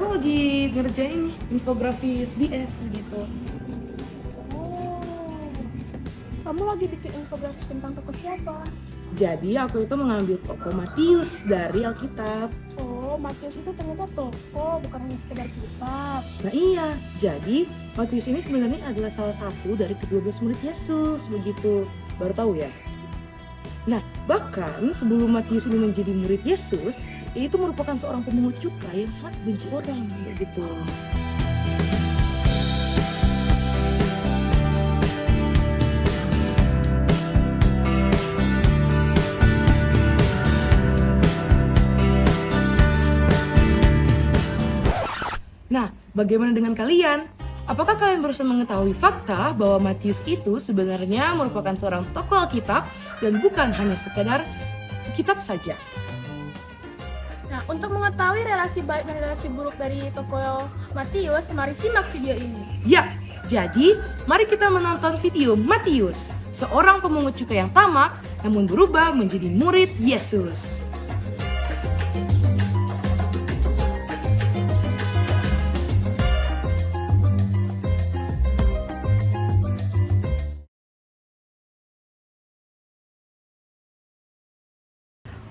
aku lagi ngerjain infografis BS gitu. Oh, kamu lagi bikin infografis tentang tokoh siapa? Jadi aku itu mengambil tokoh Matius dari Alkitab. Oh, Matius itu ternyata tokoh, bukan hanya sekedar kitab. Nah iya, jadi Matius ini sebenarnya adalah salah satu dari ke-12 murid Yesus, begitu. Baru tahu ya? Nah, bahkan sebelum Matius ini menjadi murid Yesus, ia itu merupakan seorang pemungut cukai yang sangat benci orang, begitu. Nah, bagaimana dengan kalian? Apakah kalian berusaha mengetahui fakta bahwa Matius itu sebenarnya merupakan seorang tokoh Alkitab dan bukan hanya sekedar kitab saja? Nah, untuk mengetahui relasi baik dan relasi buruk dari tokoh Matius, mari simak video ini. Ya, jadi mari kita menonton video Matius, seorang pemungut cukai yang tamak namun berubah menjadi murid Yesus.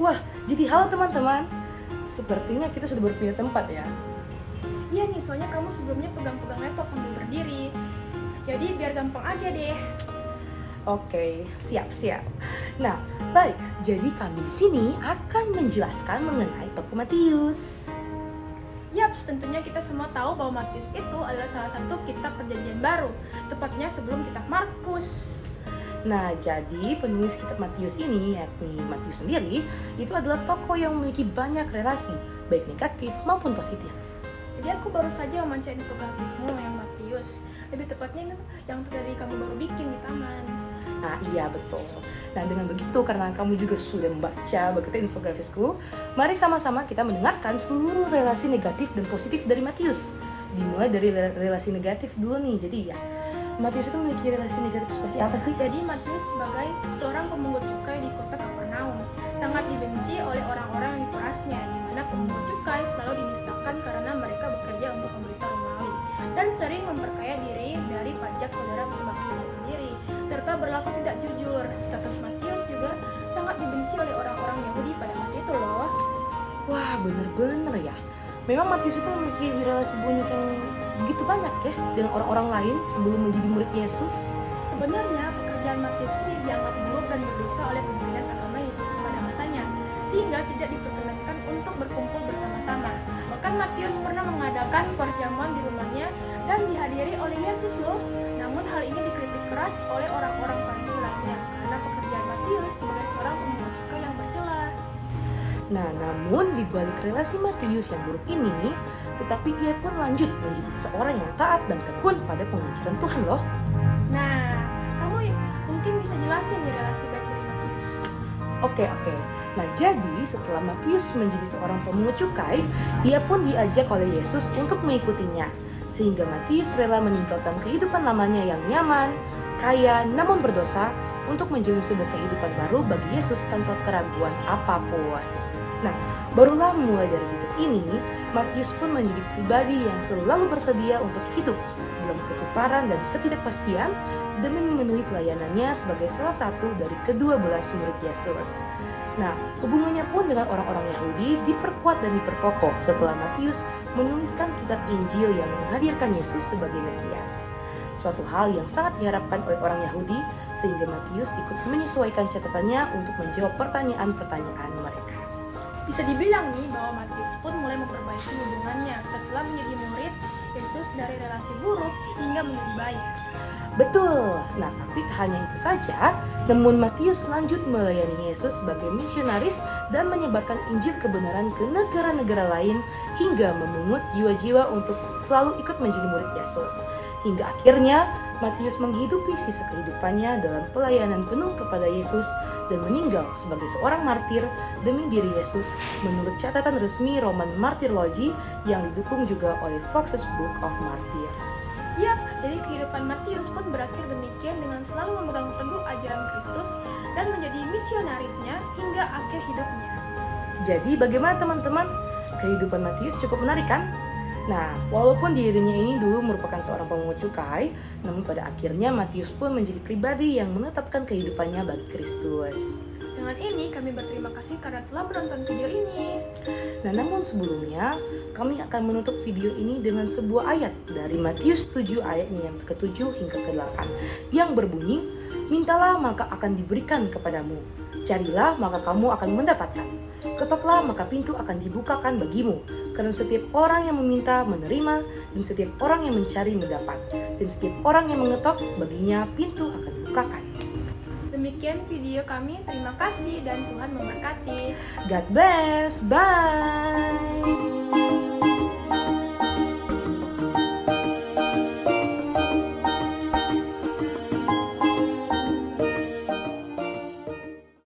Wah, jadi halo teman-teman. Sepertinya kita sudah berpindah tempat ya. Iya nih, soalnya kamu sebelumnya pegang-pegang laptop sambil berdiri. Jadi biar gampang aja deh. Oke, siap-siap. Nah, baik. Jadi kami di sini akan menjelaskan mengenai tokoh Matius. Yaps, tentunya kita semua tahu bahwa Matius itu adalah salah satu kitab perjanjian baru, tepatnya sebelum kitab Markus. Nah, jadi penulis kitab Matius ini, yakni Matius sendiri, itu adalah tokoh yang memiliki banyak relasi, baik negatif maupun positif. Jadi aku baru saja membaca infografismu yang Matius, lebih tepatnya yang dari kamu baru bikin di taman. Nah, iya betul. Nah, dengan begitu, karena kamu juga sudah membaca begitu infografisku, mari sama-sama kita mendengarkan seluruh relasi negatif dan positif dari Matius. Dimulai dari relasi negatif dulu nih. Jadi ya, Matius itu memiliki relasi negatif seperti apa sih? Jadi Matius sebagai seorang pemungut cukai di kota Kapernaum sangat dibenci oleh orang-orang yang diperasnya, di mana pemungut cukai selalu dinistakan karena mereka bekerja untuk pemerintah Romawi dan sering memperkaya diri dari pajak saudara sebangsanya sendiri, serta berlaku tidak jujur. Status Matius juga sangat dibenci oleh orang-orang Yahudi pada masa itu loh. Wah, bener-bener ya. Memang Matius itu memiliki relasi banyak yang begitu banyak ya dengan orang-orang lain sebelum menjadi murid Yesus. Sebenarnya pekerjaan Matius ini dianggap buruk dan berdosa oleh pimpinan agamais pada masanya, sehingga tidak diperkenankan untuk berkumpul bersama-sama. Bahkan Matius pernah mengadakan perjamuan di rumahnya dan dihadiri oleh Yesus loh. Namun hal ini dikritik keras oleh orang-orang Farisi lainnya karena pekerjaan Matius sebagai seorang pemungut cukai yang bercela. Nah, namun di balik relasi Matius yang buruk ini, tetapi ia pun lanjut menjadi seseorang yang taat dan tekun pada pengajaran Tuhan loh. Nah, kamu mungkin bisa jelasin nih relasi baik dari Matius. Oke. Nah, jadi setelah Matius menjadi seorang pemungut cukai, ia pun diajak oleh Yesus untuk mengikutinya. Sehingga Matius rela meninggalkan kehidupan lamanya yang nyaman, kaya, namun berdosa untuk menjalin sebuah kehidupan baru bagi Yesus tanpa keraguan apapun. Nah, barulah mulai dari titik ini, Matius pun menjadi pribadi yang selalu bersedia untuk hidup dalam kesukaran dan ketidakpastian demi memenuhi pelayanannya sebagai salah satu dari ke-12 murid Yesus. Nah, hubungannya pun dengan orang-orang Yahudi diperkuat dan diperkokoh setelah Matius menuliskan kitab Injil yang menghadirkan Yesus sebagai Mesias. Suatu hal yang sangat diharapkan oleh orang Yahudi, sehingga Matius ikut menyesuaikan catatannya untuk menjawab pertanyaan-pertanyaan mereka. Bisa dibilang nih bahwa Matius pun mulai memperbaiki hubungannya setelah menjadi murid Yesus dari relasi buruk hingga menjadi baik. Betul. Nah, tapi tak hanya itu saja, namun Matius lanjut melayani Yesus sebagai misionaris dan menyebarkan Injil kebenaran ke negara-negara lain hingga memungut jiwa-jiwa untuk selalu ikut menjadi murid Yesus. Hingga akhirnya Matius menghidupi sisa kehidupannya dalam pelayanan penuh kepada Yesus dan meninggal sebagai seorang martir demi diri Yesus menurut catatan resmi Roman Martyrology yang didukung juga oleh Fox's Book of Martyrs. Yap, jadi kehidupan Matius pun berakhir demikian dengan selalu memegang teguh ajaran Kristus dan menjadi misionarisnya hingga akhir hidupnya. Jadi bagaimana teman-teman? Kehidupan Matius cukup menarik kan? Nah, walaupun dirinya ini dulu merupakan seorang pemungut cukai, namun pada akhirnya Matius pun menjadi pribadi yang menetapkan kehidupannya bagi Kristus. Dengan ini kami berterima kasih karena telah menonton video ini. Nah, namun sebelumnya, kami akan menutup video ini dengan sebuah ayat dari Matius 7 ayatnya yang ke-7 hingga ke-8 yang berbunyi, "Mintalah maka akan diberikan kepadamu, carilah maka kamu akan mendapatkan, ketoklah maka pintu akan dibukakan bagimu, karena setiap orang yang meminta menerima, dan setiap orang yang mencari mendapat, dan setiap orang yang mengetok baginya pintu akan dibukakan." Demikian video kami, terima kasih dan Tuhan memberkati. God bless, bye!